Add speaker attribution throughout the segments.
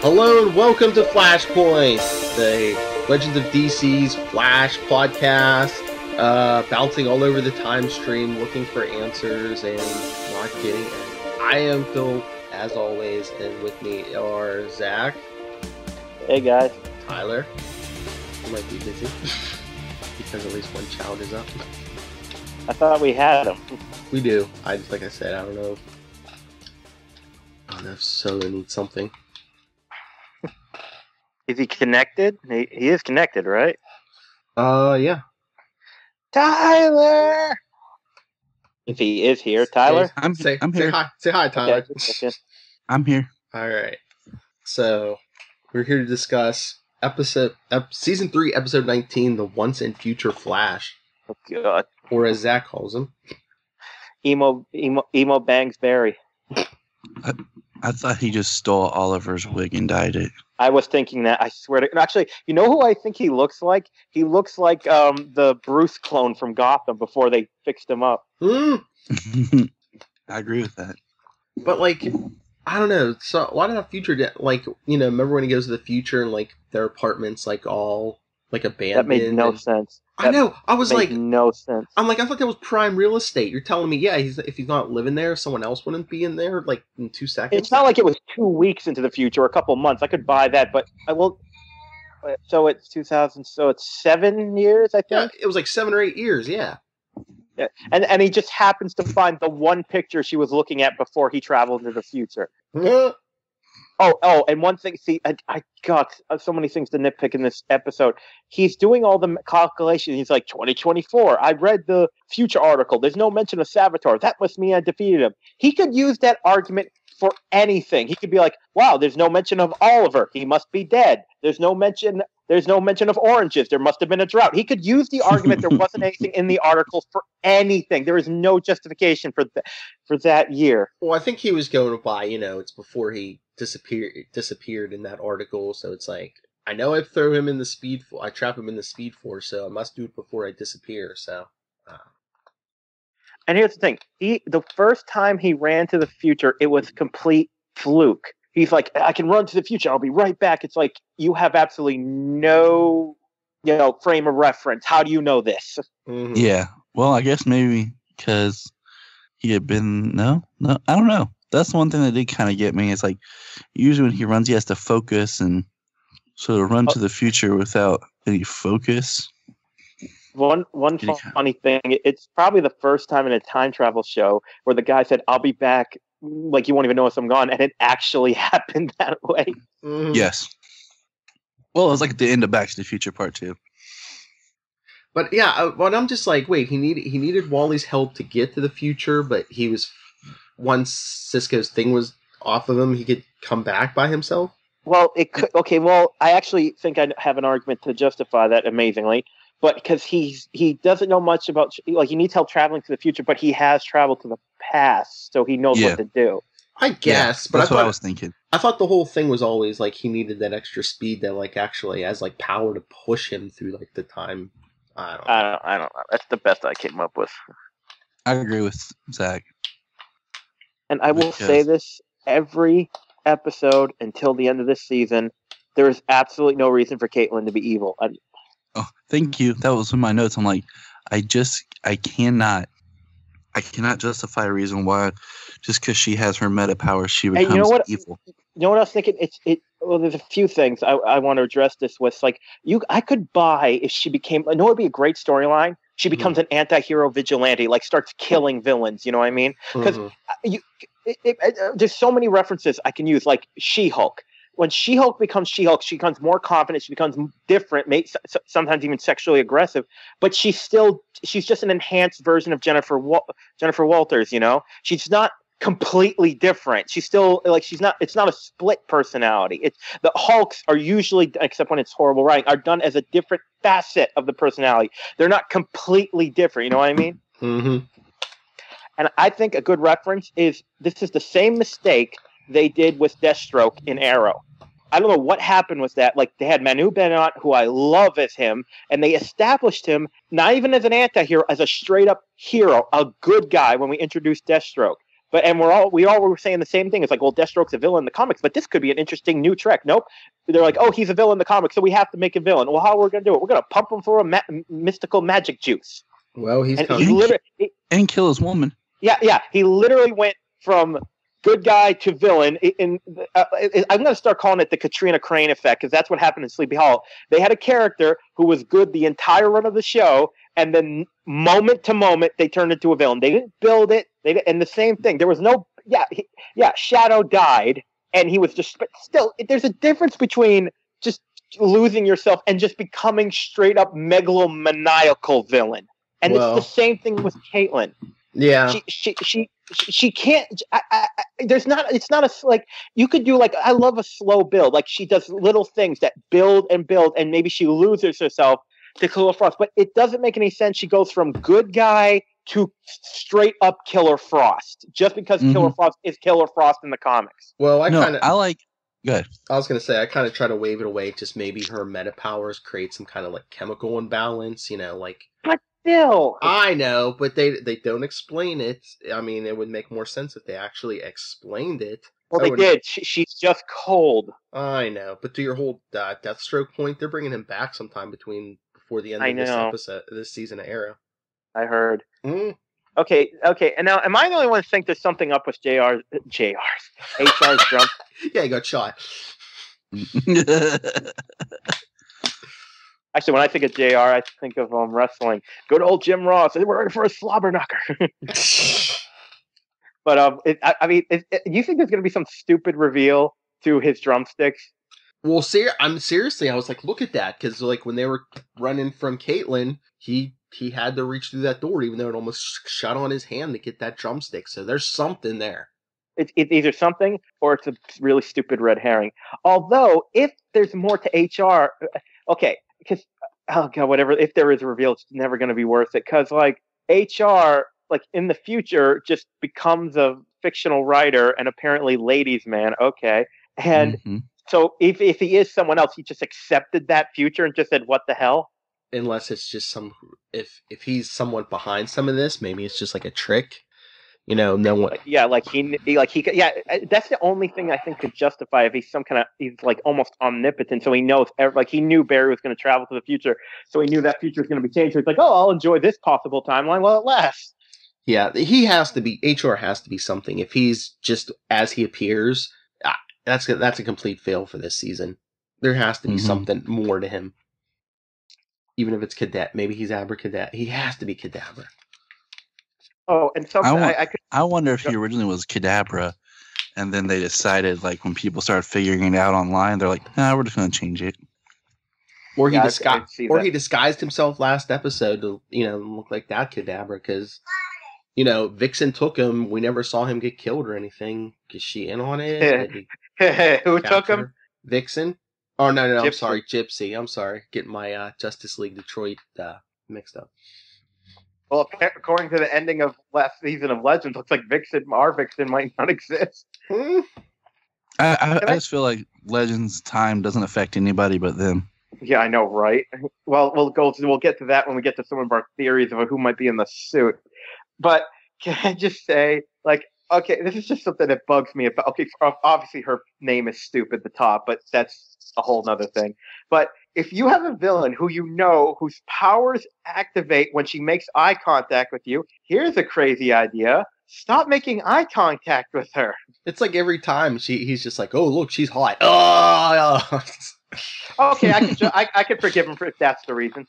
Speaker 1: Hello and welcome to Flashpoint, the Legends of DC's Flash podcast, bouncing all over the time stream, looking for answers and not getting any. I am Phil, as always, and with me are Zach.
Speaker 2: Hey guys.
Speaker 1: Tyler. He might be busy, because at least one child is up.
Speaker 2: I thought we had him.
Speaker 1: We do. Like I said, I don't know if Solo needs something.
Speaker 2: Is he connected? He is connected, right?
Speaker 1: Yeah.
Speaker 2: Tyler! If he is here, Tyler?
Speaker 3: I'm here.
Speaker 1: Say hi, Tyler.
Speaker 2: Okay.
Speaker 3: I'm here.
Speaker 1: Alright. So, we're here to discuss Season 3, Episode 19, The Once and Future Flash.
Speaker 2: Oh, God.
Speaker 1: Or as Zach calls him.
Speaker 2: Emo Bangs Berry.
Speaker 3: I thought he just stole Oliver's wig and dyed it.
Speaker 2: I was thinking that. I swear to... Actually, you know who I think he looks like? He looks like the Bruce clone from Gotham before they fixed him up.
Speaker 3: I agree with that.
Speaker 1: But, like, I don't know. So, a lot of that future... remember when he goes to the future and, like, their apartment's, like, all, like, abandoned?
Speaker 2: That made no sense.
Speaker 1: I know. I was like...
Speaker 2: no sense.
Speaker 1: I'm like, I thought that was prime real estate. You're telling me, yeah, if he's not living there, someone else wouldn't be in there, like, in 2 seconds?
Speaker 2: It's not like it was 2 weeks into the future, or a couple months. I could buy that, but I will... So it's 2000, so it's 7 years, I think?
Speaker 1: Yeah, it was like 7 or 8 years, yeah.
Speaker 2: Yeah. And he just happens to find the one picture she was looking at before he traveled into the future. Oh, and one thing, see, I got so many things to nitpick in this episode. He's doing all the calculations. He's like, 2024, I read the future article. There's no mention of Savitar. That must mean I defeated him. He could use that argument for anything. He could be like, wow, there's no mention of Oliver. He must be dead. There's no mention of oranges. There must have been a drought. He could use the argument there wasn't anything in the article for anything. There is no justification for that year.
Speaker 1: Well, I think he was going by, it's before he disappeared in that article, so it's like, I know I trap him in the Speed Force, so I must do it before I disappear, so...
Speaker 2: And here's the thing. The first time he ran to the future, it was complete fluke. He's like, I can run to the future. I'll be right back. It's like, you have absolutely no, frame of reference. How do you know this?
Speaker 3: Mm-hmm. Yeah. Well, I guess maybe because he had been... No, I don't know. That's the one thing that did kind of get me. It's like, usually when he runs, he has to focus, and so to run to the future without any focus...
Speaker 2: One funny thing, it's probably the first time in a time travel show where the guy said, I'll be back, like you won't even notice I'm gone, and it actually happened that way.
Speaker 1: Mm-hmm.
Speaker 3: Yes. Well, it was like at the end of Back to the Future Part 2.
Speaker 1: But yeah, but I'm just like, wait, he needed Wally's help to get to the future, but he was, once Cisco's thing was off of him, he could come back by himself?
Speaker 2: Well, it could, okay, I actually think I have an argument to justify that amazingly. But because he doesn't know much about, like, he needs help traveling to the future, but he has traveled to the past, so he knows what to do.
Speaker 1: I guess, but
Speaker 3: that's what I was thinking.
Speaker 1: I thought the whole thing was always like he needed that extra speed that like actually has like power to push him through like the time. I don't know.
Speaker 2: That's the best I came up with.
Speaker 3: I agree with Zach.
Speaker 2: And I will say this every episode until the end of this season: there is absolutely no reason for Caitlin to be evil.
Speaker 3: Oh, thank you. That was in my notes. I'm like, I cannot justify a reason why just because she has her meta powers, she becomes evil.
Speaker 2: You know what I was thinking? Well, there's a few things I want to address this with. Like, I could buy if she became, I know it'd be a great storyline. She becomes an anti-hero vigilante, like starts killing villains. You know what I mean? Because there's so many references I can use, like She-Hulk. When She-Hulk becomes She-Hulk, she becomes more confident. She becomes different, sometimes even sexually aggressive. But she's just an enhanced version of Jennifer Walters. She's not completely different. She's still like it's not a split personality. The Hulks are usually, except when it's horrible writing, are done as a different facet of the personality. They're not completely different. You know what I mean?
Speaker 1: Mm-hmm.
Speaker 2: And I think a good reference is this is the same mistake they did with Deathstroke in Arrow. I don't know what happened with that. Like, they had Manu Bennett, who I love as him, and they established him not even as an anti-hero, as a straight-up hero, a good guy when we introduced Deathstroke. And we all were saying the same thing. It's like, well, Deathstroke's a villain in the comics, but this could be an interesting new Trek. Nope. They're like, oh, he's a villain in the comics, so we have to make a villain. Well, how are we going to do it? We're going to pump him full of mystical magic juice.
Speaker 1: Well, he's
Speaker 3: and kill his woman.
Speaker 2: Yeah. He literally went from good guy to villain. I'm going to start calling it the Katrina Crane effect, because that's what happened in Sleepy Hollow. They had a character who was good the entire run of the show, and then moment to moment, they turned into a villain. They didn't build it. And the same thing. There was no, Shadow died, and he was just, but still, there's a difference between just losing yourself and just becoming straight up megalomaniacal villain. And it's the same thing with Caitlin.
Speaker 1: Yeah.
Speaker 2: She can't. It's not a, like, you could do, like, I love a slow build. Like, she does little things that build, and maybe she loses herself to Killer Frost, but it doesn't make any sense. She goes from good guy to straight up Killer Frost just because Killer Frost is Killer Frost in the comics.
Speaker 1: Well, I was
Speaker 3: going
Speaker 1: to say, I kind of try to wave it away. Just maybe her meta powers create some kind of, like, chemical imbalance, like.
Speaker 2: But still,
Speaker 1: I know, but they don't explain it. I mean, it would make more sense if they actually explained it.
Speaker 2: Well, they did. She's just cold.
Speaker 1: I know, but to your whole Deathstroke point, they're bringing him back sometime before the end of this season of Arrow.
Speaker 2: I heard.
Speaker 1: Mm.
Speaker 2: Okay. And now, am I the only one to think there's something up with HR's drum?
Speaker 1: Yeah, he got shot.
Speaker 2: Actually, when I think of JR, I think of wrestling. Good old Jim Ross. We're ready for a slobber knocker. But you think there's going to be some stupid reveal to his drumsticks?
Speaker 1: Well, seriously, I was like, look at that, because like when they were running from Caitlin, he had to reach through that door, even though it almost shut on his hand to get that drumstick. So there's something there.
Speaker 2: It's either something or it's a really stupid red herring. Although, if there's more to HR, okay, because whatever. If there is a reveal, it's never going to be worth it. Because like HR, like in the future, just becomes a fictional writer and apparently ladies' man. Okay, and. Mm-hmm. So if he is someone else, he just accepted that future and just said, "What the hell?"
Speaker 1: Unless it's just if he's someone behind some of this, maybe it's just like a trick. No one.
Speaker 2: Yeah, that's the only thing I think could justify if he's he's like almost omnipotent. So he knows, like he knew Barry was going to travel to the future, so he knew that future was going to be changed. So he's like, "Oh, I'll enjoy this possible timeline while it lasts."
Speaker 1: Yeah, he has to be. HR has to be something. If he's just as he appears. That's a complete fail for this season. There has to be something more to him. Even if it's Cadet. Maybe he's Abracadabra. He has to be Cadabra.
Speaker 2: Oh, and something
Speaker 3: I wonder if he originally was Cadabra, and then they decided, like, when people started figuring it out online, they're like, we're just going to change it.
Speaker 1: Or he disguised himself last episode to, look like that Cadabra, because... Vixen took him. We never saw him get killed or anything. Is she in on it?
Speaker 2: Who took him?
Speaker 1: Vixen? Oh, no. Gypsy. I'm sorry. Gypsy. I'm sorry. Getting my Justice League Detroit mixed up.
Speaker 2: Well, according to the ending of last season of Legends, looks like our Vixen might not exist.
Speaker 3: I just feel like Legends' time doesn't affect anybody but them.
Speaker 2: Yeah, I know, right? Well, we'll get to that when we get to some of our theories of who might be in the suit. But can I just say, like, okay, this is just something that bugs me about. Okay, obviously her name is stupid at the top, but that's a whole nother thing. But if you have a villain whose powers activate when she makes eye contact with you, here's a crazy idea. Stop making eye contact with her.
Speaker 1: It's like every time he's just like, oh, look, she's hot. Oh.
Speaker 2: Okay, I could forgive him if that's the reason.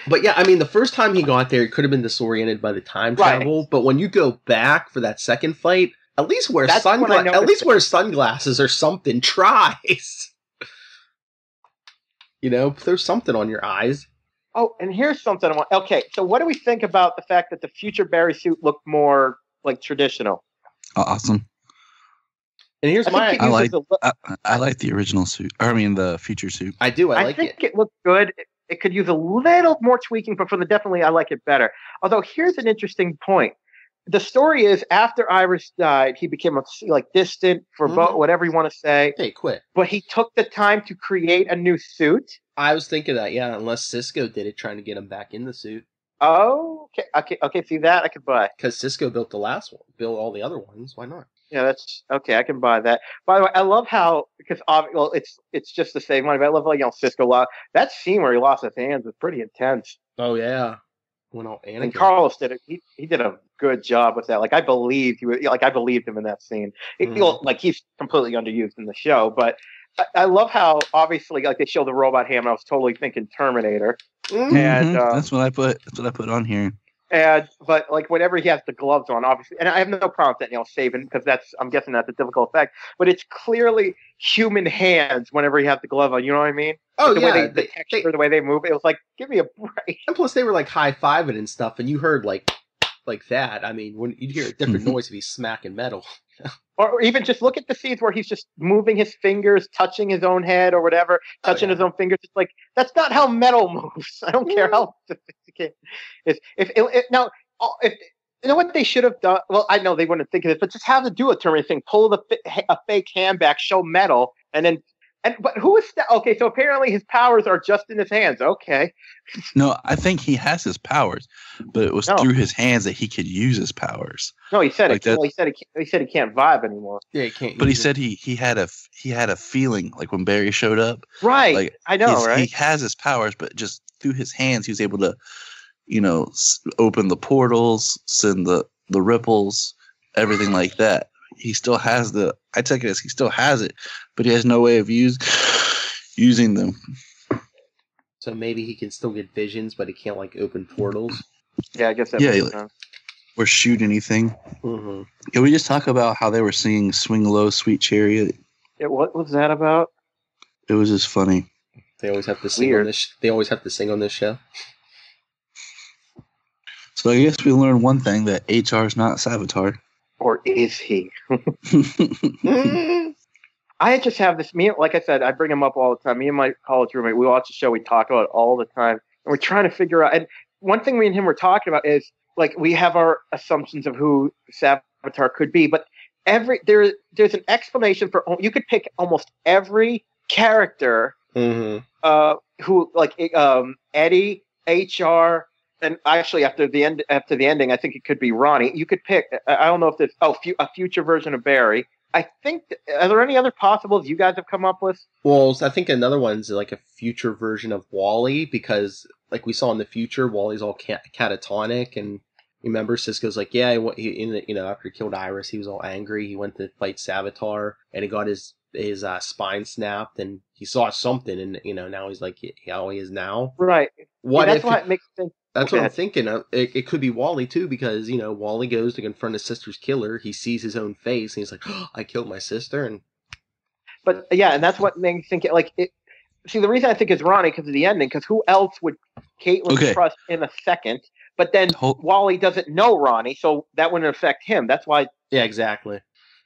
Speaker 1: But yeah, I mean, the first time he got there, he could have been disoriented by the time travel. Right. But when you go back for that second fight, at least wear sunglasses or something. Tries. Throw something on your eyes.
Speaker 2: Oh, and here's something I want. Okay, so what do we think about the fact that the future Barry suit looked more like traditional?
Speaker 3: Awesome.
Speaker 1: And here's
Speaker 3: I like the original suit. The future suit.
Speaker 1: I do. I
Speaker 2: think it looks good. It could use a little more tweaking, but definitely I like it better. Although here's an interesting point. the story is after Iris died, he became distant for whatever you want to say.
Speaker 1: Hey, quit.
Speaker 2: But he took the time to create a new suit.
Speaker 1: I was thinking that, yeah, unless Cisco did it, trying to get him back in the suit.
Speaker 2: Oh, okay. See that I could buy
Speaker 1: because Cisco built the last one, built all the other ones. Why not?
Speaker 2: Yeah, that's okay. I can buy that. By the way, I love how because it's just the same one. But I love how Cisco lost that scene where he lost his hands was pretty intense.
Speaker 1: Oh yeah, when all Anakin.
Speaker 2: And Carlos did it. He did a good job with that. Like I believed I believed him in that scene. He's completely underused in the show, but I love how obviously they show the robot hand. And I was totally thinking Terminator.
Speaker 3: Mm-hmm. And that's what I put. That's what I put on here.
Speaker 2: But whenever he has the gloves on, obviously, and I have no problem with that, saving because I'm guessing that's a difficult effect. But it's clearly human hands whenever he has the glove on. You know what I mean?
Speaker 1: Oh
Speaker 2: the
Speaker 1: yeah,
Speaker 2: way the texture, the way they move. It was like, give me a break.
Speaker 1: And plus, they were high-fiving and stuff, and you heard like that. I mean, when you'd hear a different noise if he's smacking metal.
Speaker 2: Or even just look at the scenes where he's just moving his fingers, touching his own head or whatever, touching his own fingers. It's like, that's not how metal moves. I don't care how sophisticated it is. If you know what they should have done? Well, I know they wouldn't think of this, but just have to do a Terminator thing. Pull a fake hand back, show metal, but who is that? Okay, so apparently his powers are just in his hands. Okay.
Speaker 3: No, I think he has his powers, but it was through his hands that he could use his powers.
Speaker 2: No, he said he said he can't vibe anymore.
Speaker 1: Yeah, he can't.
Speaker 3: But he said he had a feeling like when Barry showed up.
Speaker 2: Right. I know, right?
Speaker 3: He has his powers, but just through his hands, he was able to, open the portals, send the ripples, everything like that. He still has I take it as he still has it, but he has no way of using them.
Speaker 1: So maybe he can still get visions, but he can't open portals.
Speaker 2: Yeah, I guess that makes sense.
Speaker 3: Or shoot anything.
Speaker 1: Mm-hmm.
Speaker 3: Can we just talk about how they were singing "Swing Low, Sweet Chariot"?
Speaker 2: Yeah, what was that about?
Speaker 3: It was just funny.
Speaker 1: They always have to sing on this. They always have to sing on this show.
Speaker 3: So I guess we learned one thing, that HR is not Savitar.
Speaker 2: Or is he? I just have this. Like I said, I bring him up all the time. Me and my college roommate, we watch the show. We talk about it all the time, and we're trying to figure out. And one thing me and him were talking about is we have our assumptions of who Savitar could be, but there's an explanation for. You could pick almost every character who Eddie, HR. And actually, after the ending, I think it could be Ronnie. You could pick. I don't know if there's a future version of Barry. I think. Are there any other possibles you guys have come up with?
Speaker 1: Well, I think another one's a future version of Wally, because we saw in the future, Wally's all catatonic, and remember Cisco's after he killed Iris, he was all angry. He went to fight Savitar, and he got his spine snapped, and he saw something, and now he's how he is now.
Speaker 2: Right. That's why it makes sense.
Speaker 1: That's what I'm thinking of. It could be Wally, too, because, Wally goes to confront his sister's killer. He sees his own face, and he's like, oh, I killed my sister.
Speaker 2: But, yeah, and that's what makes me think, see, the reason I think it's Ronnie because of the ending, because who else would Caitlin trust in a second? But then Wally doesn't know Ronnie, so that wouldn't affect him. That's why.
Speaker 1: Yeah, exactly.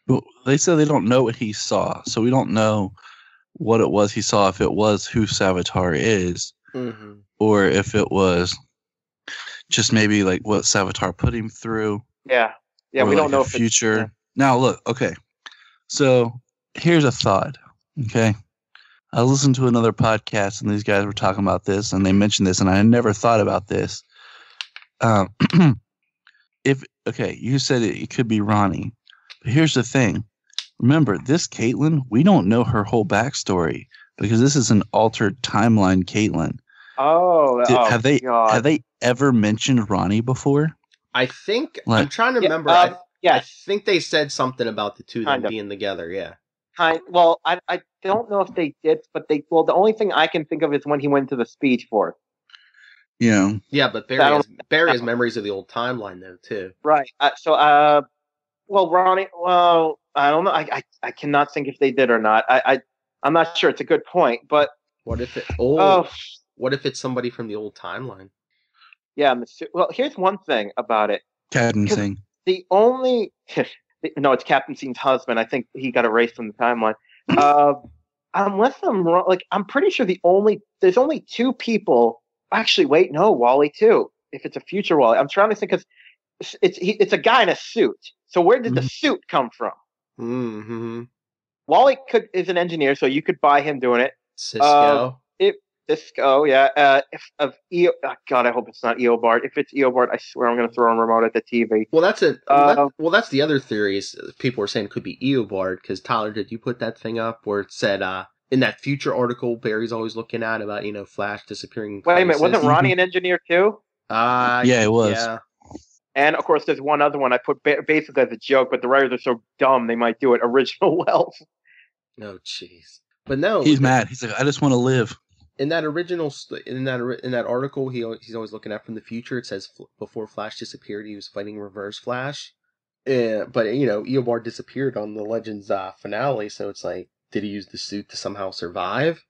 Speaker 3: Well, they said they don't know what he saw, so we don't know what it was he saw, if it was who Savitar is, or if it was just maybe what Savitar put him through.
Speaker 2: Yeah. Yeah, we don't know if
Speaker 3: future. Yeah. Now look, okay. So here's a thought. Okay. I listened to another podcast and these guys were talking about this and they mentioned this and I never thought about this. You said it could be Ronnie. But here's the thing. Remember, this Caitlin, we don't know her whole backstory because this is an altered timeline Caitlin. Have they ever mentioned Ronnie before?
Speaker 1: I think I'm trying to remember. I think they said something about the two of them being together. Yeah.
Speaker 2: Well, I don't know if they did, but the only thing I can think of is when he went to the speech for it.
Speaker 3: Yeah.
Speaker 1: Yeah, but Barry has memories of the old timeline though too.
Speaker 2: Right. Ronnie. Well, I don't know. I cannot think if they did or not. I'm not sure. It's a good point, but
Speaker 1: what if it? What if it's somebody from the old timeline?
Speaker 2: Yeah. Well, here's one thing about it.
Speaker 3: Captain Singh.
Speaker 2: It's Captain Singh's husband. I think he got erased from the timeline. Unless I'm wrong, I'm pretty sure there's only two people. Actually, wait, no, Wally too. If it's a future Wally, I'm trying to think because it's a guy in a suit. So where did the suit come from?
Speaker 1: Mm-hmm.
Speaker 2: Wally is an engineer, so you could buy him doing it.
Speaker 1: Cisco.
Speaker 2: Cisco, yeah. God, I hope it's not Eobard. If it's Eobard, I swear I'm going to throw a remote at the TV.
Speaker 1: Well, that's the other theory. Is people are saying it could be Eobard because Tyler, did you put that thing up where it said in that future article Barry's always looking at about Flash disappearing?
Speaker 2: Wait a minute, wasn't Ronnie an engineer too?
Speaker 3: Yeah, it was.
Speaker 1: Yeah.
Speaker 2: And of course, there's one other one I put basically as a joke, but the writers are so dumb they might do it. Original Wells.
Speaker 1: Oh, jeez. But no,
Speaker 3: he's mad. He's like, I just want to live.
Speaker 1: In that article, he's always looking at from the future. It says before Flash disappeared, he was fighting Reverse Flash. But Eobard disappeared on the Legends finale, so it's like, did he use the suit to somehow survive?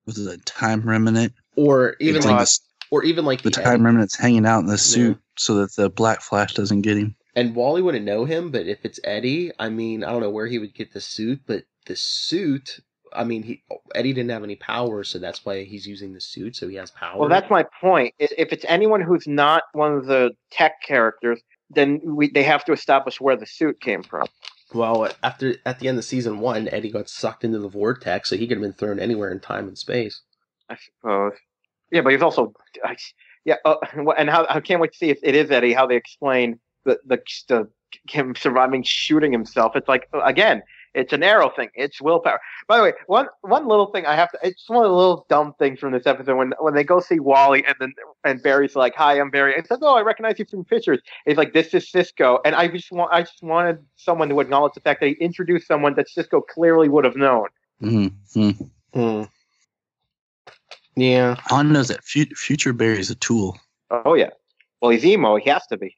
Speaker 3: Was it a time remnant?
Speaker 1: Or even like
Speaker 3: the time remnant's hanging out in the suit so that the Black Flash doesn't get him.
Speaker 1: And Wally wouldn't know him, but if it's Eddie, I mean, I don't know where he would get the suit, but the suit. I mean, Eddie didn't have any power, so that's why he's using the suit, so he has power.
Speaker 2: Well, that's my point. If it's anyone who's not one of the tech characters, then they have to establish where the suit came from.
Speaker 1: Well, at the end of season 1, Eddie got sucked into the vortex, so he could have been thrown anywhere in time and space.
Speaker 2: I suppose. Yeah, but he's also... and I can't wait to see if it is Eddie, how they explain the him surviving shooting himself. It's like, again... It's an arrow thing. It's willpower. By the way, one little thing I have to. It's one of the little dumb things from this episode when they go see Wally and Barry's like, "Hi, I'm Barry." And says, "Oh, I recognize you from pictures." He's like, "This is Cisco," and I just wanted someone to acknowledge the fact that he introduced someone that Cisco clearly would have known.
Speaker 3: Mm-hmm.
Speaker 1: Yeah.
Speaker 3: All I know is that future Barry is a tool.
Speaker 2: Oh yeah. Well, he's emo. He has to be.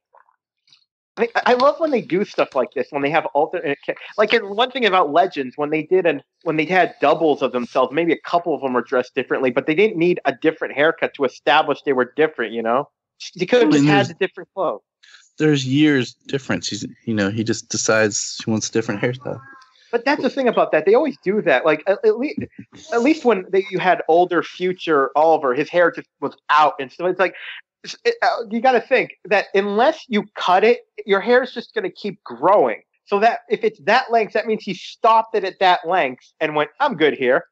Speaker 2: I love when they do stuff like this, when they have alternate, like one thing about Legends, when they had doubles of themselves, maybe a couple of them were dressed differently, but they didn't need a different haircut to establish they were different, They could have just had a different clothes.
Speaker 3: There's years difference. He just decides he wants a different hairstyle.
Speaker 2: But that's the thing about that. They always do that. Like at least when you had older future Oliver, his hair just was out, and so it's like, you got to think that unless you cut it, your hair is just going to keep growing. So that if it's that length, that means he stopped it at that length and went, "I'm good here."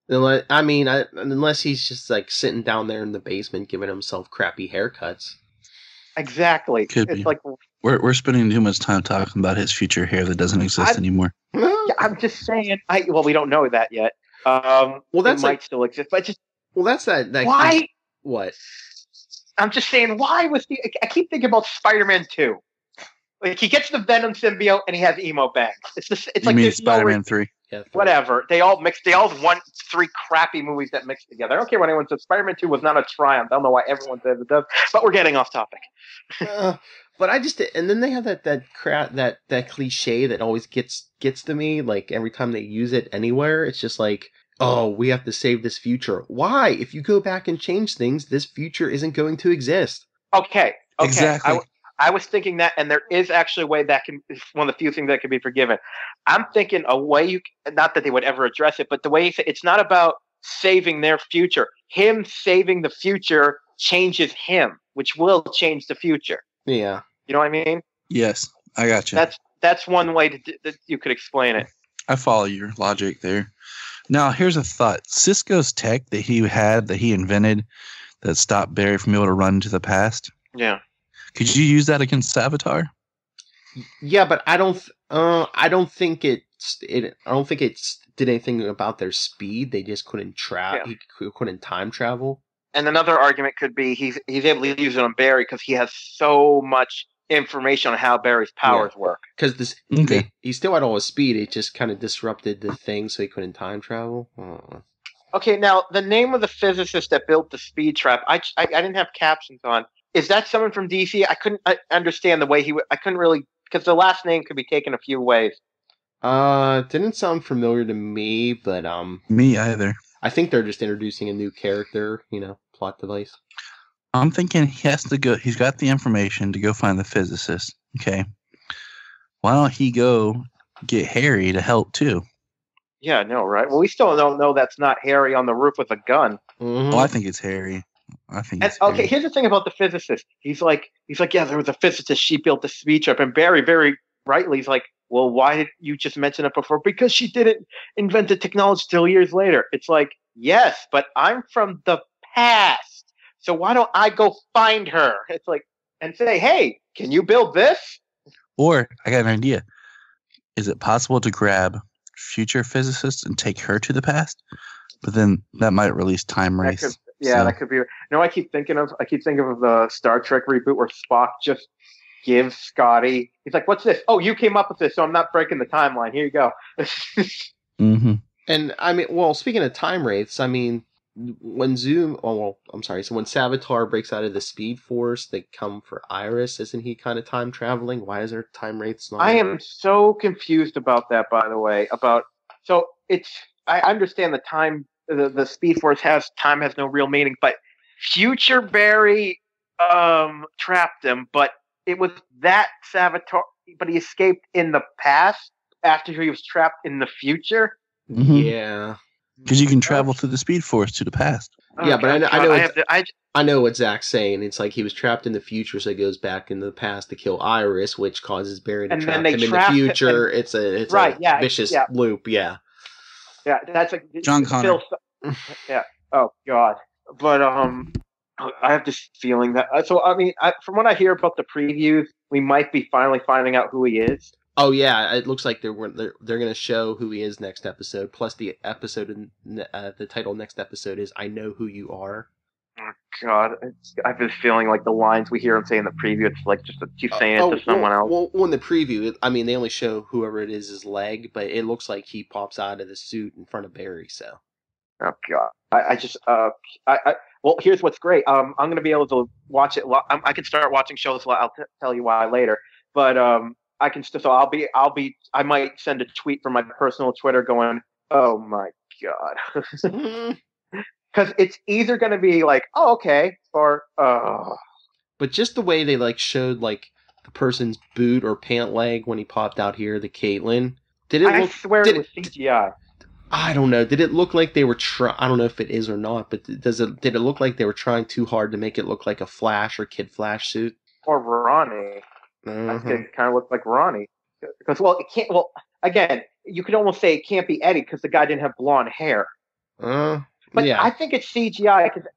Speaker 1: Unless he's just like sitting down there in the basement giving himself crappy haircuts.
Speaker 2: Exactly.
Speaker 3: Could
Speaker 2: it's
Speaker 3: be.
Speaker 2: Like
Speaker 3: we're spending too much time talking about his future hair that doesn't exist anymore.
Speaker 2: Yeah, I'm just saying. We don't know that yet. That might still exist, but just
Speaker 1: that's that.
Speaker 2: Why?
Speaker 1: What?
Speaker 2: I'm just saying, why was I keep thinking about Spider-Man 2. Like, he gets the Venom symbiote and he has emo bangs. It's
Speaker 3: you mean Spider-Man 3?
Speaker 1: Yeah,
Speaker 2: whatever. They all mixed. They all won 3 crappy movies that mixed together. I don't care what anyone says. Spider-Man 2 was not a triumph. I don't know why everyone says it does, but we're getting off topic.
Speaker 1: But and then they have that cliche that always gets to me. Like every time they use it anywhere, it's just like, oh, we have to save this future. Why? If you go back and change things, this future isn't going to exist.
Speaker 2: Okay.
Speaker 3: Exactly.
Speaker 2: I was thinking that, and there is actually a way that one of the few things that can be forgiven. I'm thinking a way not that they would ever address it, but the way it's not about saving their future. Him saving the future changes him, which will change the future.
Speaker 1: Yeah.
Speaker 2: You know what I mean?
Speaker 3: Yes, I got you.
Speaker 2: That's one way that you could explain it.
Speaker 3: I follow your logic there. Now, here's a thought. Cisco's tech that he invented that stopped Barry from being able to run to the past.
Speaker 2: Yeah.
Speaker 3: Could you use that against Savitar?
Speaker 1: Yeah, but I don't think it did anything about their speed. They just couldn't travel. He couldn't time travel. And
Speaker 2: another argument could be he's able to use it on Barry because he has so much information on how Barry's powers work.
Speaker 1: Because he still had all his speed. It just kind of disrupted the thing, so he couldn't time travel.
Speaker 2: Okay, now the name of the physicist that built the speed trap, I didn't have captions on. Is that someone from DC? I couldn't understand the way I couldn't really, because the last name could be taken a few ways.
Speaker 1: Didn't sound familiar to me, but
Speaker 3: me either.
Speaker 1: I think they're just introducing a new character, plot device.
Speaker 3: I'm thinking he has to go. He's got the information to go find the physicist. Okay, why don't he go get Harry to help too?
Speaker 2: Yeah, no, right? Well, we still don't know that's not Harry on the roof with a gun.
Speaker 1: Mm-hmm.
Speaker 3: Oh, I think it's Harry. I think.
Speaker 2: And okay, here's the thing about the physicist. He's like, yeah, there was a physicist. She built the speed trap, and Barry very rightly is like, well, why did you just mention it before? Because she didn't invent the technology till years later. It's like, yes, but I'm from the past, so why don't I go find her? It's like, and say, hey, can you build this?
Speaker 3: Or I got an idea. Is it possible to grab future physicists and take her to the past? But then that might release Time Race.
Speaker 2: That could be. No, I keep thinking of the Star Trek reboot where Spock just gives Scotty. He's like, "What's this? Oh, you came up with this, so I'm not breaking the timeline. Here you go."
Speaker 3: Mm-hmm.
Speaker 1: And I mean, well, speaking of time wraiths, I mean, when so when Savitar breaks out of the Speed Force, they come for Iris. Isn't he kind of time traveling? Why is there time wraiths?
Speaker 2: I am so confused about that. By the way, I understand the time. The Speed Force has no real meaning, but Future Barry trapped him, but it was that Savitar, but he escaped in the past after he was trapped in the future.
Speaker 3: Mm-hmm.
Speaker 1: Yeah,
Speaker 3: because you can travel through the Speed Force to the past.
Speaker 1: Yeah, but I know what Zach's saying. It's like he was trapped in the future, so he goes back into the past to kill Iris, which causes Barry to trap him in the future. It's a vicious loop. Yeah.
Speaker 2: Yeah, that's like
Speaker 3: John Connor.
Speaker 2: Yeah. Oh God. But I have this feeling that. So I mean, from what I hear about the previews, we might be finally finding out who he is.
Speaker 1: Oh yeah, it looks like they're going to show who he is next episode. Plus the episode, the title next episode is "I Know Who You Are."
Speaker 2: Oh God, I have this feeling like the lines we hear him say in the preview, it's like just keep saying it to someone else.
Speaker 1: Well, in the preview, they only show whoever it is his leg, but it looks like he pops out of the suit in front of Barry. So,
Speaker 2: oh God, well, here's what's great. I'm going to be able to watch it. I can start watching shows. I'll tell you why later, but I can still. So I might send a tweet from my personal Twitter going, "Oh my God." Because it's either going to be like, oh, okay, or
Speaker 1: But just the way they showed the person's boot or pant leg when he popped out here, the Caitlyn.
Speaker 2: I swear it was CGI.
Speaker 1: I don't know. Did it look like they were I don't know if it is or not, but did it look like they were trying too hard to make it look like a Flash or Kid Flash suit?
Speaker 2: Or Ronnie.
Speaker 1: Mm-hmm.
Speaker 2: I think it kind of looked like Ronnie. Because, it can't, again, you could almost say it can't be Eddie because the guy didn't have blonde hair. But yeah. I think it's CGI because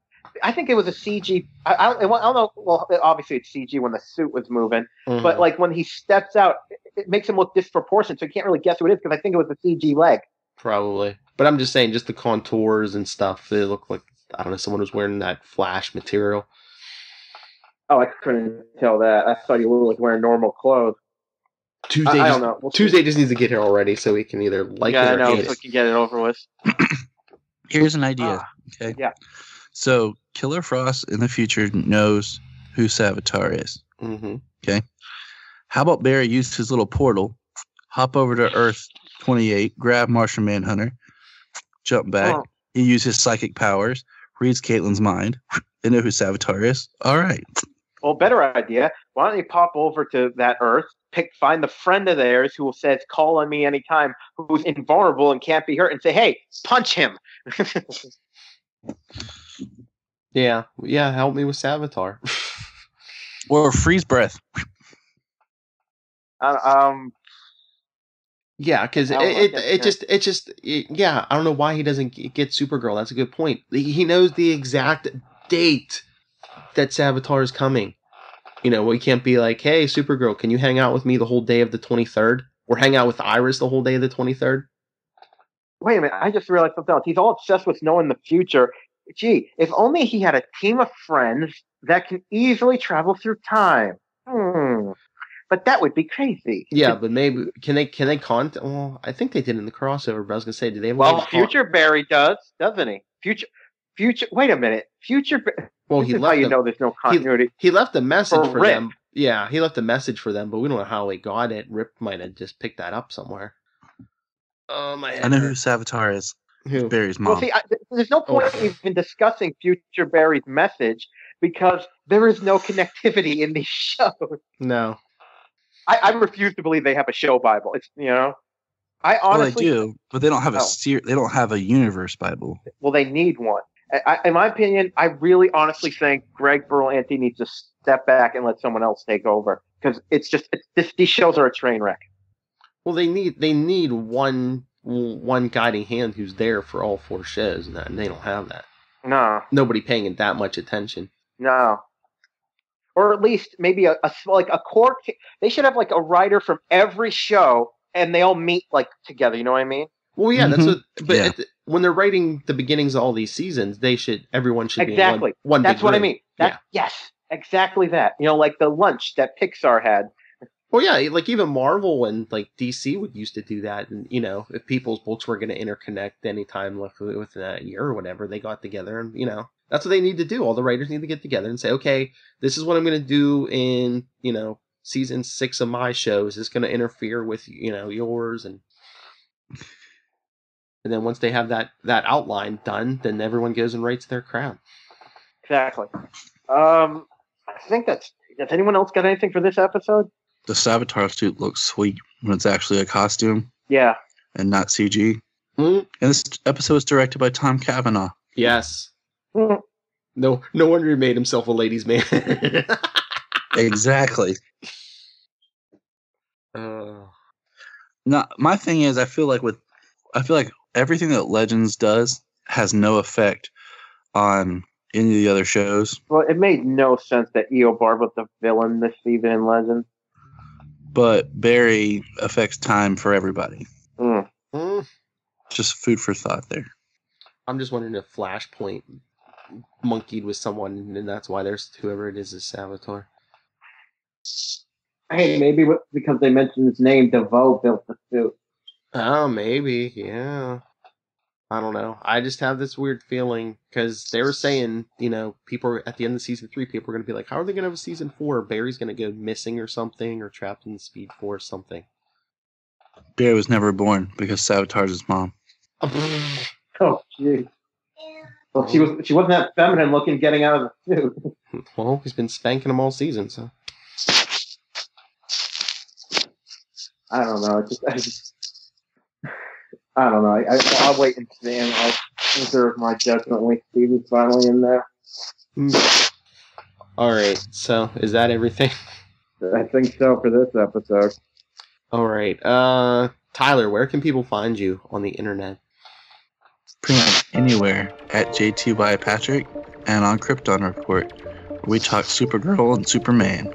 Speaker 2: I think it was a CG. I don't know. Well, obviously it's CG when the suit was moving, but when he steps out, it makes him look disproportionate. So you can't really guess who it is because I think it was a CG leg.
Speaker 1: Probably, but I'm just saying, just the contours and stuff. They look like someone was wearing that Flash material.
Speaker 2: Oh, I couldn't tell that. I thought he was wearing normal clothes.
Speaker 1: Tuesday, I don't know. Tuesday just needs to get here already, so we can either like it or hate it.
Speaker 2: So we can get it over with.
Speaker 3: Here's an idea. Okay.
Speaker 2: Yeah.
Speaker 3: So Killer Frost in the future knows who Savitar is.
Speaker 1: Mm-hmm.
Speaker 3: Okay. How about Barry use his little portal, hop over to Earth 28, grab Martian Manhunter, jump back. Oh. He uses his psychic powers, reads Caitlyn's mind. They know who Savitar is. All right.
Speaker 2: Well, better idea. Why don't you pop over to that Earth, find the friend of theirs who says, call on me anytime, who's invulnerable and can't be hurt, and say, hey, punch him.
Speaker 1: Yeah, help me with Savitar.
Speaker 3: Or freeze breath.
Speaker 1: Yeah, because it just I don't know why he doesn't get Supergirl. That's a good point. He knows the exact date that Savitar is coming. We can't be like, hey, Supergirl, can you hang out with me the whole day of the 23rd? Or hang out with Iris the whole day of the 23rd?
Speaker 2: Wait a minute, I just realized something else. He's all obsessed with knowing the future. Gee, if only he had a team of friends that can easily travel through time. But that would be crazy.
Speaker 1: Yeah, but maybe can they contact? Well, I think they did in the crossover. But I was gonna say, do they have?
Speaker 2: Well, Future Barry does, doesn't he? Future. Wait a minute, Future.
Speaker 1: Well,
Speaker 2: he left. There's no continuity.
Speaker 1: He left a message for them. Yeah, he left a message for them, but we don't know how he got it. Rip might have just picked that up somewhere. Oh my!
Speaker 3: I know who Savitar is.
Speaker 1: Who?
Speaker 3: Barry's mom.
Speaker 2: Well, see, there's no point even discussing Future Barry's message because there is no connectivity in these shows.
Speaker 1: No.
Speaker 2: I refuse to believe they have a show Bible. It's I honestly
Speaker 3: they do, but they don't have they don't have a universe Bible.
Speaker 2: Well, they need one. In my opinion, I really honestly think Greg Berlanti needs to step back and let someone else take over because these shows are a train wreck.
Speaker 1: Well, they need one guiding hand who's there for all 4 shows, and they don't have that.
Speaker 2: No,
Speaker 1: nobody paying it that much attention.
Speaker 2: No, or at least maybe a core. They should have like a writer from every show, and they all meet like together. You know what I mean?
Speaker 1: Well, yeah, that's what. But when they're writing the beginnings of all these seasons, everyone should be in one
Speaker 2: That's
Speaker 1: big
Speaker 2: what
Speaker 1: room.
Speaker 2: I mean. Yes, exactly that. You know, like the lunch that Pixar had.
Speaker 1: Well, yeah, like even Marvel and like DC would used to do that, and you know, if people's books were going to interconnect anytime within a year or whatever, they got together, and you know, that's what they need to do. All the writers need to get together and say, okay, this is what I'm going to do in season 6 of my show. Is this going to interfere with yours? And then once they have that outline done, then everyone goes and writes their crap.
Speaker 2: Exactly. I think that's. Does anyone else got anything for this episode?
Speaker 3: The Savitar suit looks sweet when it's actually a costume.
Speaker 2: Yeah.
Speaker 3: And not CG.
Speaker 1: Mm.
Speaker 3: And this episode was directed by Tom Cavanaugh.
Speaker 1: Yes. Mm. No wonder he made himself a ladies' man.
Speaker 3: Exactly. Now, my thing is, I feel like everything that Legends does has no effect on any of the other shows.
Speaker 2: Well, it made no sense that Eobard was the villain this season in Legends.
Speaker 3: But Barry affects time for everybody.
Speaker 2: Mm.
Speaker 3: Just food for thought there.
Speaker 1: I'm just wondering if Flashpoint monkeyed with someone, and that's why there's whoever it is Savitar.
Speaker 2: Hey, maybe because they mentioned his name, DeVoe built the suit.
Speaker 1: Oh, maybe, yeah. I don't know. I just have this weird feeling because they were saying, people at the end of season 3, people are going to be like, how are they going to have a season 4? Barry's going to go missing or something, or trapped in the Speed Force, something.
Speaker 3: Barry was never born because Savitar's his mom.
Speaker 2: Oh, jeez. Well, she wasn't that feminine looking getting out of the suit.
Speaker 1: Well, he's been spanking them all season, so.
Speaker 2: I don't know. I don't know. I'll wait and see, and I'll reserve my judgment when Stevie's finally in there.
Speaker 1: All right. So, is that everything?
Speaker 2: I think so for this episode.
Speaker 1: All right. Tyler, where can people find you on the internet?
Speaker 3: Pretty much anywhere at JTY Patrick and on Krypton Report, where we talk Supergirl and Superman.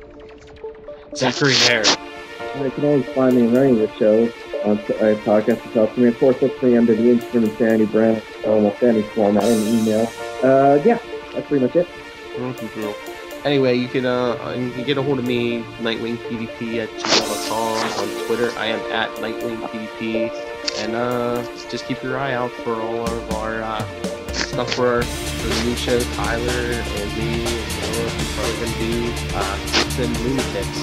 Speaker 1: Zachary Hare.
Speaker 2: You can always find me running the show on a podcast itself. I mean, of course, look for me under the Instagram and Sandy brand, almost any format and email. Yeah, that's pretty much it.
Speaker 1: Anyway, you can get a hold of me, NightwingPDP at gmail.com. On Twitter, I am at NightwingPDP. And just keep your eye out for all of our stuff for the new show. Tyler and me and Noah are probably going to do Tips and Lunatics.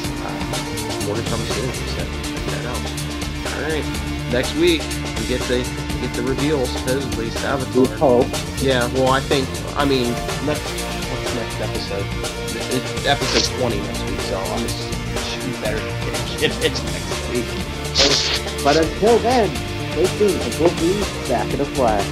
Speaker 1: More to come soon, so check that out. Alright, next week we get the reveal, supposedly, Savitar.
Speaker 2: Oh.
Speaker 1: Yeah, well, what's next episode? It's episode 20 next week, so I'm just better finish it next week.
Speaker 2: But until then, stay tuned, and we'll be back in a flash.